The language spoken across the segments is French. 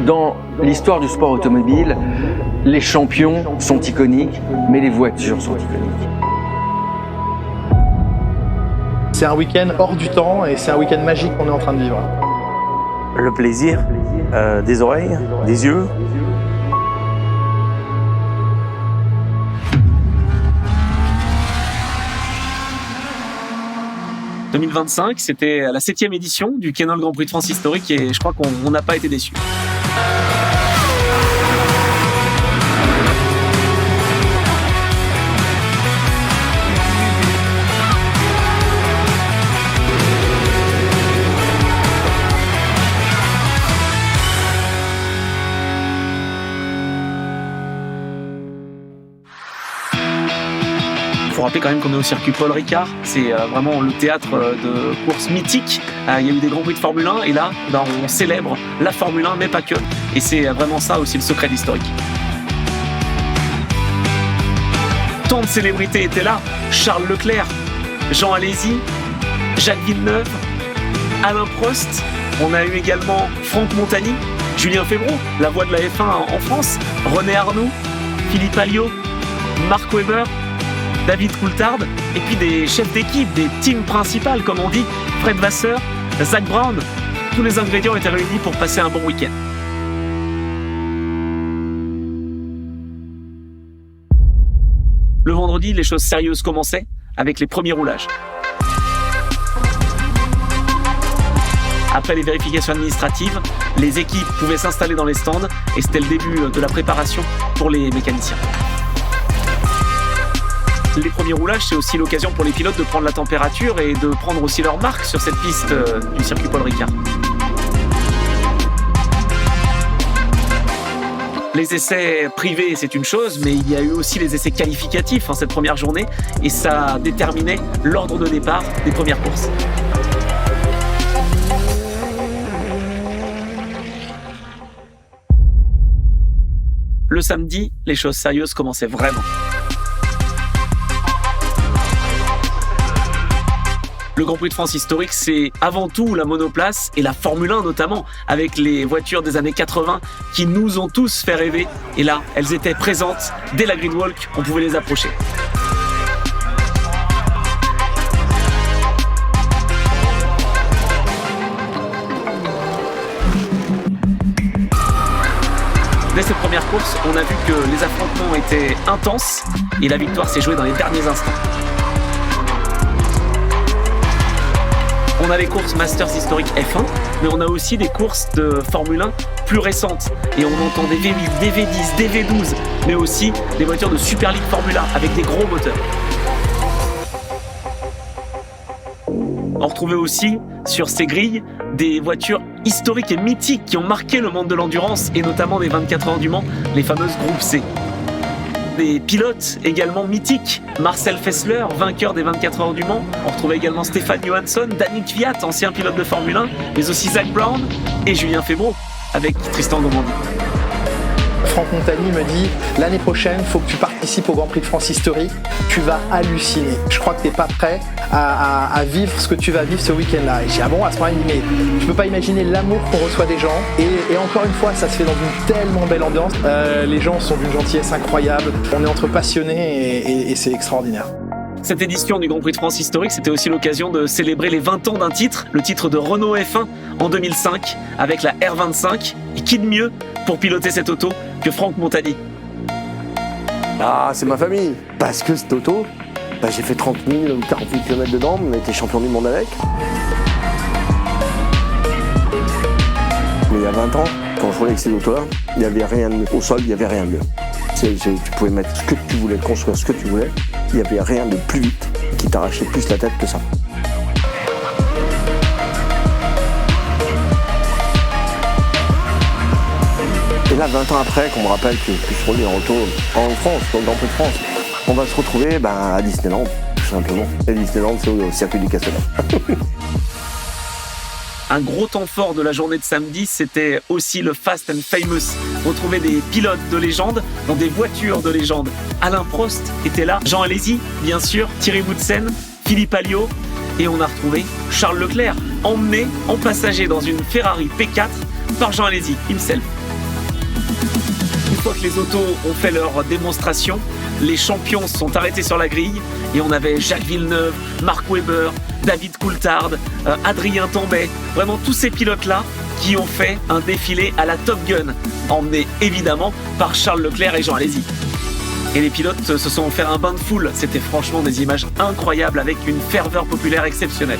Dans l'histoire du sport automobile, les champions sont iconiques, mais les voitures sont iconiques. C'est un week-end hors du temps et c'est un week-end magique qu'on est en train de vivre. Le plaisir, des oreilles, des yeux. « 2025, c'était la 7e édition du Ken Grand Prix de France historique et je crois qu'on n'a pas été déçus. Il faut rappeler quand même qu'on est au circuit Paul Ricard, c'est vraiment le théâtre de courses mythiques. Il y a eu des grands prix de Formule 1 et là, on célèbre la Formule 1, mais pas que. Et c'est vraiment ça aussi le secret de l'historique. Tant de célébrités étaient là, Charles Leclerc, Jean Alesi, Jacques Villeneuve, Alain Prost. On a eu également Franck Montagny, Julien Febvre, la voix de la F1 en France, René Arnoux, Philippe Alliot, Mark Webber, David Coulthard, et puis des chefs d'équipe, des teams principales, comme on dit, Fred Vasseur, Zak Brown. Tous les ingrédients étaient réunis pour passer un bon week-end. Le vendredi, les choses sérieuses commençaient avec les premiers roulages. Après les vérifications administratives, les équipes pouvaient s'installer dans les stands et c'était le début de la préparation pour les mécaniciens. Les premiers roulages, c'est aussi l'occasion pour les pilotes de prendre la température et de prendre aussi leur marque sur cette piste du circuit Paul Ricard. Les essais privés, c'est une chose, mais il y a eu aussi les essais qualificatifs cette première journée et ça déterminait l'ordre de départ des premières courses. Le samedi, les choses sérieuses commençaient vraiment. Le Grand Prix de France historique, c'est avant tout la monoplace et la Formule 1 notamment, avec les voitures des années 80 qui nous ont tous fait rêver. Et là, elles étaient présentes dès la gridwalk, on pouvait les approcher. Dès cette première course, on a vu que les affrontements étaient intenses et la victoire s'est jouée dans les derniers instants. On a les courses Masters historiques F1, mais on a aussi des courses de Formule 1 plus récentes. Et on entend des V8, des V10, des V12, mais aussi des voitures de Super League Formula avec des gros moteurs. On retrouvait aussi sur ces grilles des voitures historiques et mythiques qui ont marqué le monde de l'endurance et notamment des 24 heures du Mans, les fameuses groupes C. Des pilotes également mythiques, Marcel Fessler, vainqueur des 24 heures du Mans. On retrouvait également Stéphane Johansson, Danny Kvyat, ancien pilote de Formule 1, mais aussi Zak Brown et Julien Febvre avec Tristan Gondomandi. Franck Montagny me dit l'année prochaine, il faut que tu participes au Grand Prix de France historique, tu vas halluciner. Je crois que tu n'es pas prêt à vivre ce que tu vas vivre ce week-end-là. Et j'ai dit ah bon, à ce moment-là, il dit mais tu peux pas imaginer l'amour qu'on reçoit des gens. Et encore une fois, ça se fait dans une tellement belle ambiance. Les gens sont d'une gentillesse incroyable. On est entre passionnés et c'est extraordinaire. Cette édition du Grand Prix de France historique, c'était aussi l'occasion de célébrer les 20 ans d'un titre, le titre de Renault F1 en 2005 avec la R25. Et qui de mieux pour piloter cette auto que Franck Montagny? Ah, c'est ma famille. Parce que cette auto, j'ai fait 30 000 ou 48 km dedans, on a été champion du monde avec. Mais il y a 20 ans, quand je roulais avec ces autos-là, il n'y avait rien au sol, il n'y avait rien de mieux. Tu pouvais mettre ce que tu voulais, construire ce que tu voulais, il n'y avait rien de plus vite qui t'arrachait plus la tête que ça. Et là, 20 ans après, qu'on me rappelle que je roulais en auto en France, dans le Grand Prix de France, on va se retrouver à Disneyland, tout simplement. Et Disneyland, c'est au circuit du Castellet. Un gros temps fort de la journée de samedi, c'était aussi le Fast and Famous. Retrouver des pilotes de légende dans des voitures de légende. Alain Prost était là, Jean Alesi, bien sûr, Thierry Boutsen, Philippe Alliot, et on a retrouvé Charles Leclerc, emmené en passager dans une Ferrari P4 par Jean Alesi himself. Une fois que les autos ont fait leur démonstration, les champions se sont arrêtés sur la grille et on avait Jacques Villeneuve, Mark Webber, David Coulthard, Adrien Tambay, vraiment tous ces pilotes-là qui ont fait un défilé à la Top Gun, emmené évidemment par Charles Leclerc et Jean Alesi. Et les pilotes se sont fait un bain de foule, c'était franchement des images incroyables avec une ferveur populaire exceptionnelle.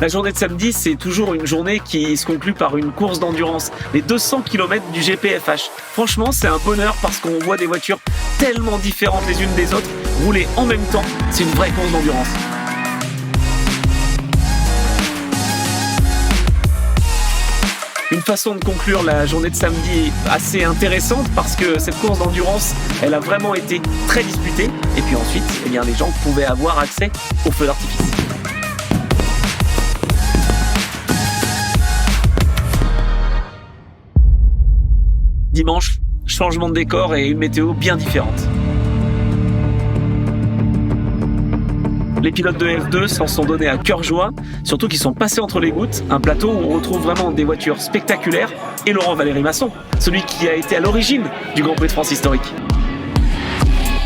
La journée de samedi, c'est toujours une journée qui se conclut par une course d'endurance, les 200 km du GPFH. Franchement, c'est un bonheur parce qu'on voit des voitures tellement différentes les unes des autres rouler en même temps. C'est une vraie course d'endurance. Une façon de conclure la journée de samedi assez intéressante parce que cette course d'endurance, elle a vraiment été très disputée. Et puis ensuite, les gens pouvaient avoir accès au feu d'artifice. Dimanche, changement de décor et une météo bien différente. Les pilotes de F2 s'en sont donnés à cœur joie, surtout qu'ils sont passés entre les gouttes, un plateau où on retrouve vraiment des voitures spectaculaires, et Laurent Valéry-Masson, celui qui a été à l'origine du Grand Prix de France historique.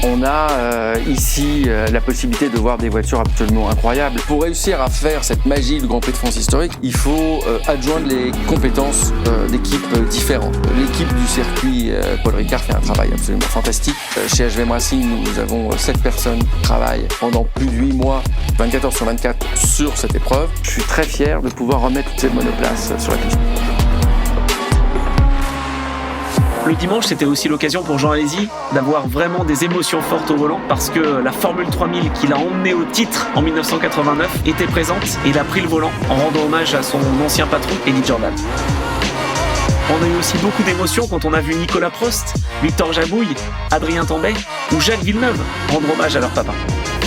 On a ici la possibilité de voir des voitures absolument incroyables. Pour réussir à faire cette magie du Grand Prix de France historique, il faut adjoindre les compétences d'équipes différentes. L'équipe du circuit Paul Ricard fait un travail absolument fantastique. Chez HVM Racing, nous avons 7 personnes qui travaillent pendant plus de 8 mois, 24 heures sur 24, sur cette épreuve. Je suis très fier de pouvoir remettre toutes ces monoplaces sur la piste. Le dimanche, c'était aussi l'occasion pour Jean Alesi d'avoir vraiment des émotions fortes au volant parce que la Formule 3000 qu'il a emmenée au titre en 1989 était présente et il a pris le volant en rendant hommage à son ancien patron, Eddie Jordan. On a eu aussi beaucoup d'émotions quand on a vu Nicolas Prost, Victor Jabouille, Adrien Tambay ou Jacques Villeneuve rendre hommage à leur papa.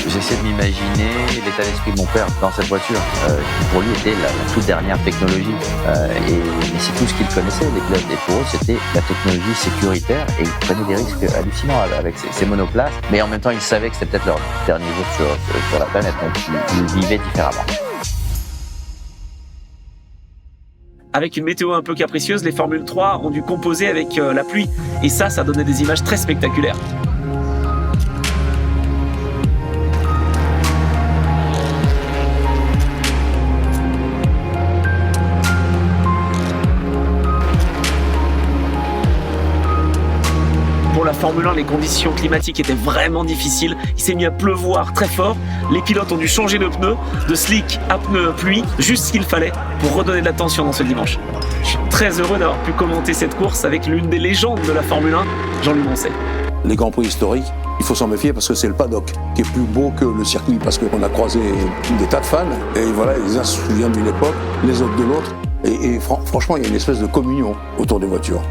J'essaie de m'imaginer l'état d'esprit de mon père dans cette voiture, qui pour lui était la toute dernière technologie. Mais c'est tout ce qu'il connaissait, les pilotes. Et pour eux, c'était la technologie sécuritaire et ils prenaient des risques hallucinants avec ces monoplaces. Mais en même temps, ils savaient que c'était peut-être leur dernier jour sur la planète, donc ils vivaient différemment. Avec une météo un peu capricieuse, les Formule 3 ont dû composer avec la pluie. Et ça donnait des images très spectaculaires. Pour la Formule 1, les conditions climatiques étaient vraiment difficiles. Il s'est mis à pleuvoir très fort. Les pilotes ont dû changer de pneus, de slick à pneus pluie, juste ce qu'il fallait pour redonner de la tension dans ce dimanche. Je suis très heureux d'avoir pu commenter cette course avec l'une des légendes de la Formule 1, Jean-Louis Moncet. Les Grands Prix historiques, il faut s'en méfier parce que c'est le paddock qui est plus beau que le circuit parce qu'on a croisé des tas de fans et voilà, les uns se souviennent d'une époque, les autres de l'autre et franchement il y a une espèce de communion autour des voitures.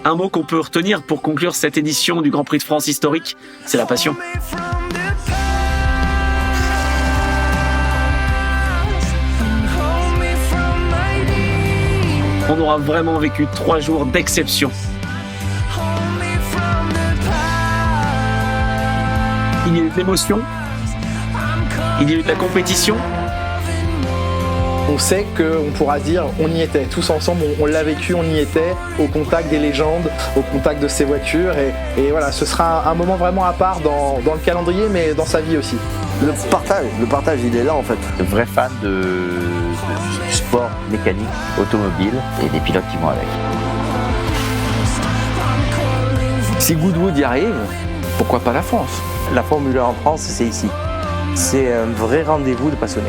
Un mot qu'on peut retenir pour conclure cette édition du Grand Prix de France historique, c'est la passion. On aura vraiment vécu 3 jours d'exception. Il y a eu de l'émotion, il y a eu de la compétition. On sait qu'on pourra dire on y était, tous ensemble, on l'a vécu, on y était, au contact des légendes, au contact de ces voitures. Et voilà, ce sera un moment vraiment à part dans le calendrier, mais dans sa vie aussi. Le partage, il est là en fait. De vrais fans du sport mécanique, automobile et des pilotes qui vont avec. Si Goodwood y arrive, pourquoi pas la France ? La Formule 1 en France, c'est ici. C'est un vrai rendez-vous de passionnés.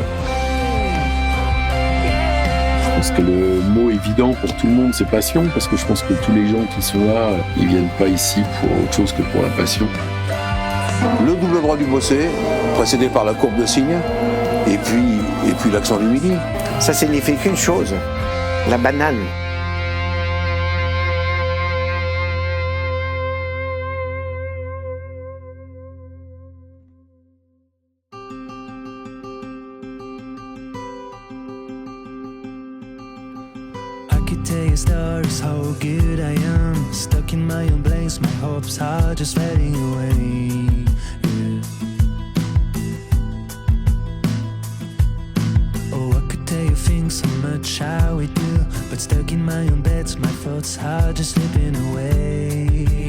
Je pense que le mot évident pour tout le monde, c'est passion, parce que je pense que tous les gens qui sont là, ils viennent pas ici pour autre chose que pour la passion. Le double droit du Bossé, précédé par la courbe de cygne, et puis l'accent du midi. Ça signifie qu'une chose, la banane. could tell you stories how good I am. Stuck in my own blanks, my hopes are just fading away. Yeah. Oh, I could tell you things so much how we do, but stuck in my own beds, my thoughts are just slipping away.